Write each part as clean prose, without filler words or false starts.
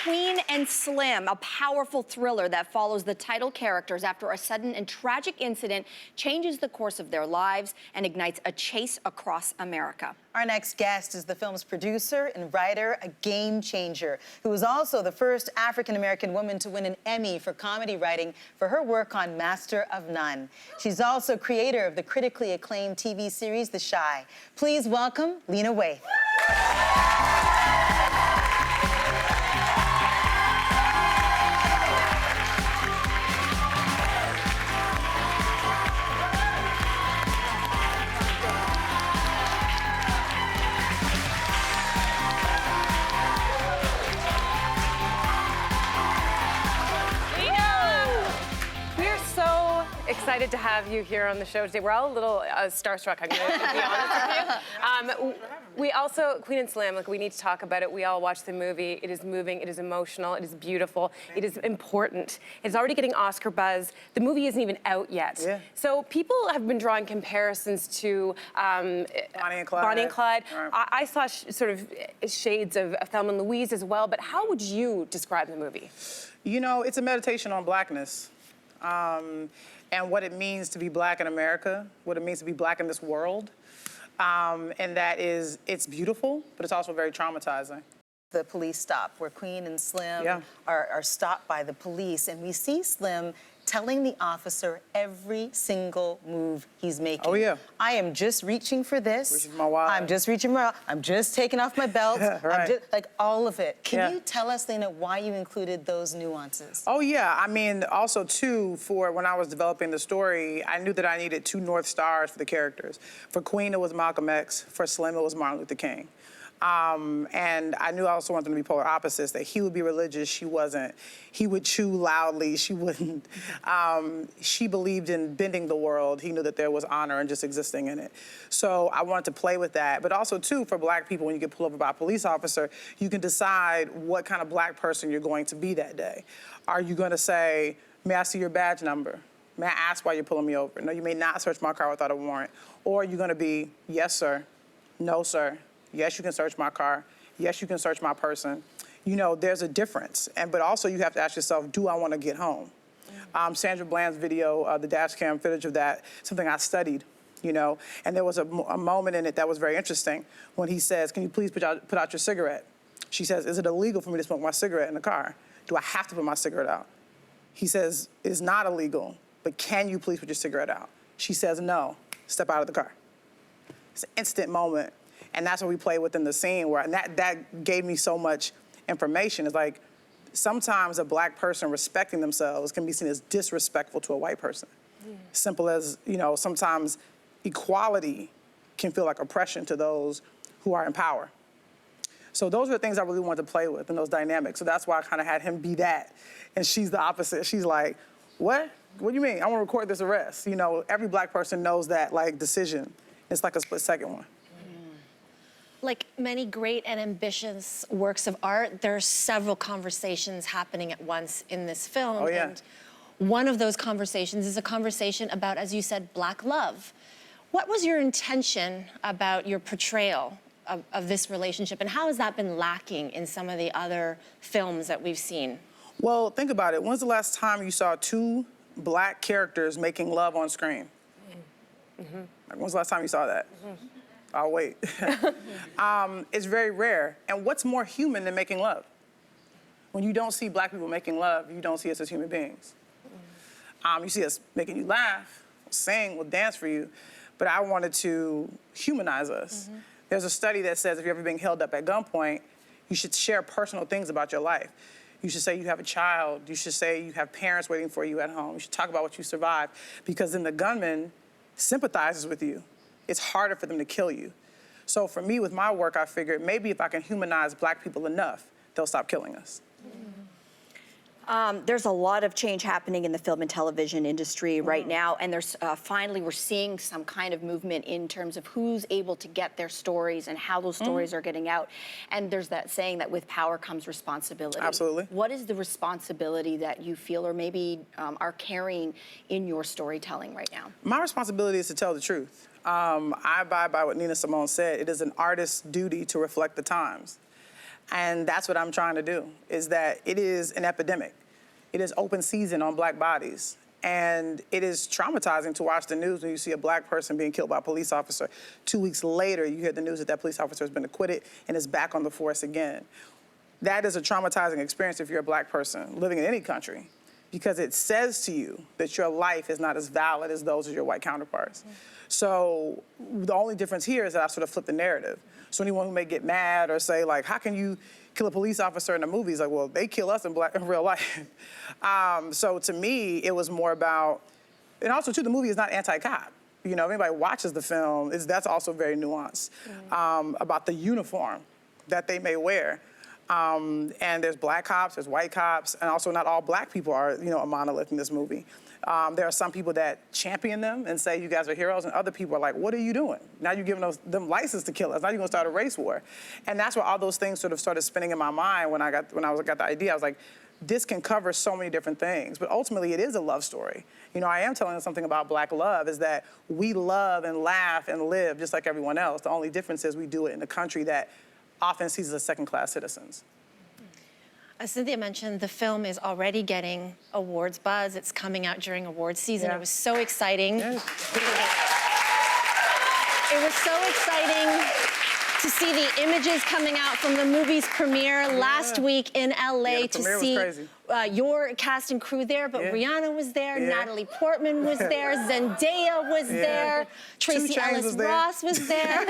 Queen and Slim, a powerful thriller that follows the title characters after a sudden and tragic incident changes the course of their lives and ignites a chase across America. Our next guest is the film's producer and writer, a game changer, who was also the first African-American woman to win an Emmy for comedy writing for her work on Master of None. She's also creator of the critically acclaimed TV series, The Chi. Please welcome Lena Waithe. Excited to have you here on the show today. We're all a little starstruck, I'm going to be honest with you. We also, Queen and Slim, like, we need to talk about it. We all watched the movie. It is moving, it is emotional, it is beautiful, it is important. It's already getting Oscar buzz. The movie isn't even out yet. Yeah. So people have been drawing comparisons to Bonnie and Clyde. Bonnie and Clyde. Right. I saw sort of shades of Thelma and Louise as well, but how would you describe the movie? You know, it's a meditation on blackness. And what it means to be black in America, what it means to be black in this world. And that is, it's beautiful, but it's also very traumatizing. The police stop where Queen and Slim are stopped by the police, and we see Slim telling the officer every single move he's making. Oh, yeah. I am just reaching for this. Reaching for my wallet. I'm just reaching my, I'm just taking off my belt. Right. I'm just, like, all of it. Can Yeah. you tell us, Lena, why you included those nuances? Oh, yeah. I mean, also, too, for when I was developing the story, I knew that I needed two North Stars for the characters. For Queen, it was Malcolm X. For Slim, it was Martin Luther King. And I knew I also wanted them to be polar opposites, that he would be religious, she wasn't. He would chew loudly, she wouldn't. She believed in bending the world. He knew that there was honor in just existing in it. So I wanted to play with that. But also, too, for black people, when you get pulled over by a police officer, you can decide what kind of black person you're going to be that day. Are you going to say, may I see your badge number? May I ask why you're pulling me over? No, you may not search my car without a warrant. Or are you going to be, yes, sir, no, sir. Yes, you can search my car. Yes, you can search my person. You know, there's a difference. But also you have to ask yourself, do I want to get home? Sandra Bland's video, the dash cam footage of that, something I studied, you know, and there was a moment in it that was very interesting when he says, can you please put out your cigarette? She says, is it illegal for me to smoke my cigarette in the car? Do I have to put my cigarette out? He says, it's not illegal, but can you please put your cigarette out? She says, no, step out of the car. It's an instant moment. And that's what we play within the scene, where and that gave me so much information. It's like, sometimes a black person respecting themselves can be seen as disrespectful to a white person. Simple as, you know, sometimes equality can feel like oppression to those who are in power. So those are the things I really wanted to play with, and those dynamics. So that's why I kind of had him be that. And she's the opposite. She's like, what? What do you mean? I want to record this arrest. You know, every black person knows that, like, decision. It's like a split-second one. Like many great and ambitious works of art, there are several conversations happening at once in this film. Oh, yeah. And one of those conversations is a conversation about, as you said, Black love. What was your intention about your portrayal of this relationship, and how has that been lacking in some of the other films that we've seen? Well, think about it. When's the last time you saw two black characters making love on screen? Like, when's the last time you saw that? I'll wait. It's very rare. And what's more human than making love? When you don't see black people making love, you don't see us as human beings. You see us making you laugh, we'll sing, we'll dance for you, but I wanted to humanize us. There's a study that says if you're ever being held up at gunpoint, you should share personal things about your life. You should say you have a child. You should say you have parents waiting for you at home. You should talk about what you survived, because then the gunman sympathizes with you. It's harder for them to kill you. So for me, with my work, I figured maybe if I can humanize black people enough, they'll stop killing us. There's a lot of change happening in the film and television industry right now, and there's finally we're seeing some kind of movement in terms of who's able to get their stories and how those stories are getting out. And there's that saying that with power comes responsibility. Absolutely. What is the responsibility that you feel or maybe are carrying in your storytelling right now? My responsibility is to tell the truth. I abide by what Nina Simone said. It is an artist's duty to reflect the times. And that's what I'm trying to do, is that it is an epidemic. It is open season on black bodies. And it is traumatizing to watch the news when you see a black person being killed by a police officer. 2 weeks later, you hear the news that that police officer has been acquitted and is back on the force again. That is a traumatizing experience if you're a black person living in any country, because it says to you that your life is not as valid as those of your white counterparts. So the only difference here is that I sort of flip the narrative. So anyone who may get mad or say, like, how can you kill a police officer in the movies? Like, well, they kill us in real life. So to me, it was more about, and also too, the movie is not anti-cop. You know, if anybody watches the film, that's also very nuanced about the uniform that they may wear. And there's black cops, there's white cops, and also not all black people are, you know, a monolith in this movie. There are some people that champion them and say, you guys are heroes, and other people are like, what are you doing? Now you're giving them license to kill us. Now you're gonna start a race war. And that's where all those things sort of started spinning in my mind when I got the idea. I was like, this can cover so many different things, but ultimately it is a love story. You know, I am telling them something about black love, is that we love and laugh and live just like everyone else. The only difference is we do it in a country that often sees us as second-class citizens. As Cynthia mentioned, the film is already getting awards buzz. It's coming out during awards season. Yeah. It was so exciting. Yes. It was so exciting to see the images coming out from the movie's premiere last week in LA, Yeah, the to premiere was see crazy. Your cast and crew there, but Yeah. Rihanna was there, Yeah. Natalie Portman was there, Zendaya was there, Tracy 2 Chainz Ellis was there. Ross was there.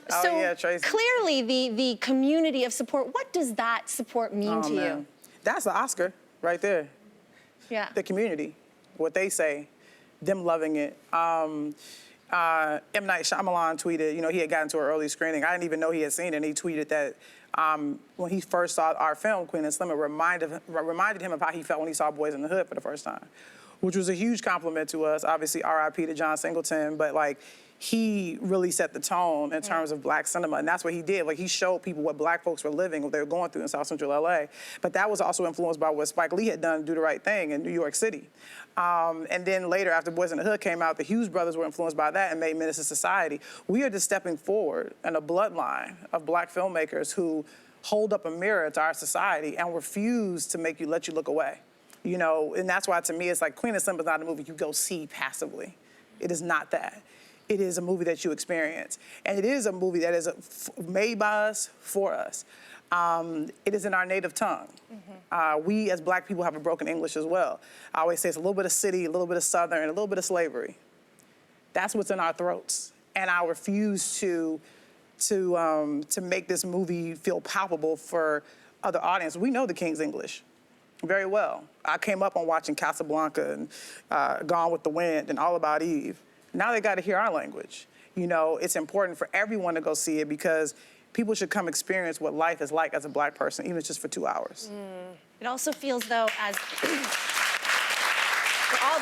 So yeah, Tracy. clearly the community of support, what does that support mean to you? That's the Oscar right there. Yeah. The community, what they say, them loving it. M. Night Shyamalan tweeted, you know, he had gotten to an early screening. I didn't even know he had seen it, and he tweeted that when he first saw our film, Queen and Slim, it reminded him of how he felt when he saw Boys in the Hood for the first time, which was a huge compliment to us. Obviously, R.I.P. to John Singleton, but like, he really set the tone in terms of black cinema, and that's what he did. Like, he showed people what black folks were living, what they were going through in South Central LA. But that was also influenced by what Spike Lee had done, Do the Right Thing, in New York City. And then later, after Boys in the Hood came out, the Hughes brothers were influenced by that and made Menace to Society. We are just stepping forward in a bloodline of black filmmakers who hold up a mirror to our society and refuse to let you look away. You know, and that's why, to me, it's like Queen and Slim is not a movie you go see passively. It is not that. It is a movie that you experience. And it is a movie that is made by us, for us. It is in our native tongue. We, as black people, have a broken English as well. I always say it's a little bit of city, a little bit of Southern, and a little bit of slavery. That's what's in our throats. And I refuse to make this movie feel palpable for other audiences. We know the King's English very well. I came up on watching Casablanca and Gone with the Wind and All About Eve. Now they got to hear our language. You know, it's important for everyone to go see it, because people should come experience what life is like as a black person, even if it's just for 2 hours. It also feels, though, as for all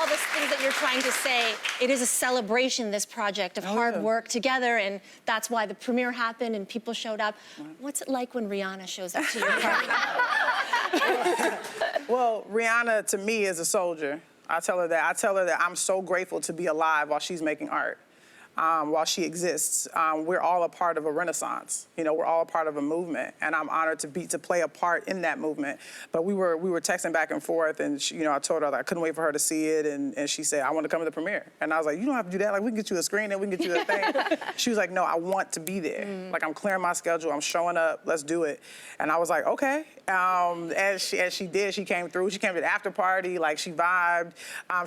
the things that you're trying to say, it is a celebration, this project, of hard work together, and that's why the premiere happened and people showed up. What's it like when Rihanna shows up to your party? Well, Rihanna, to me, is a soldier. I tell her that I'm so grateful to be alive while she's making art. While she exists, we're all a part of a renaissance. You know, we're all a part of a movement, and I'm honored to play a part in that movement. But we were texting back and forth, and she, you know, I told her that I couldn't wait for her to see it, and she said, I want to come to the premiere. And I was like, you don't have to do that. Like, we can get you a screen and we can get you a thing. She was like, no, I want to be there. Like, I'm clearing my schedule. I'm showing up. Let's do it. And I was like, okay. As she did, she came through. She came to the after party. Like, she vibed.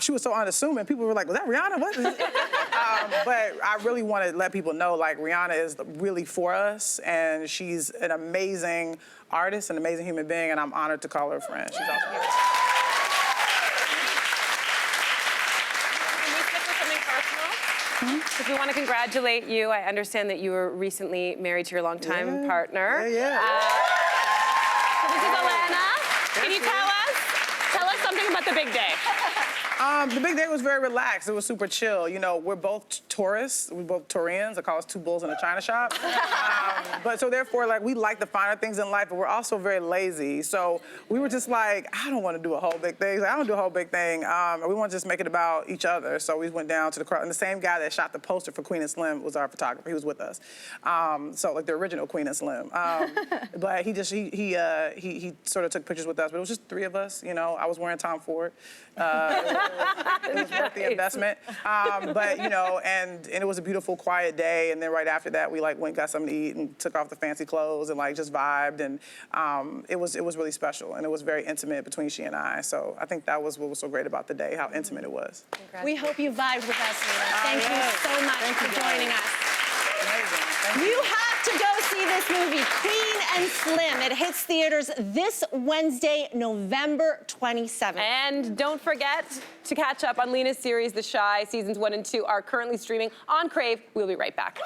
She was so unassuming. People were like, was that Rihanna? What is it? But I really want to let people know, like, Rihanna is really for us, and she's an amazing artist, an amazing human being, and I'm honored to call her a friend. She's awesome. Can we stick with something personal? Because we want to congratulate you. I understand that you were recently married to your longtime partner. Yeah. So this is Lena. Can you tell us something about the big day? The big day was very relaxed. It was super chill. You know, we're both tourists. We're both Taurians. I call us two bulls in a china shop. But so therefore, like, we like the finer things in life, but we're also very lazy. So we were just like, I don't want to do a whole big thing. I don't do a whole big thing. We want to just make it about each other. So we went down to the crowd, and the same guy that shot the poster for Queen and Slim was our photographer. He was with us. So like the original Queen and Slim. But he sort of took pictures with us. But it was just 3 of us. You know, I was wearing Tom Ford. It was worth the investment. But you know, and it was a beautiful, quiet day. And then right after that, we like went got something to eat and took off the fancy clothes and like just vibed. And it was really special, and it was very intimate between she and I. So I think that was what was so great about the day, how intimate it was. We hope you vibed with us, Lena. Thank you so much for joining us. Amazing. Thank You have to go see this movie, Queen and Slim. It hits theaters this Wednesday, November 27th. And don't forget to catch up on Lena's series, The Shy. Seasons 1 and 2 are currently streaming on Crave. We'll be right back.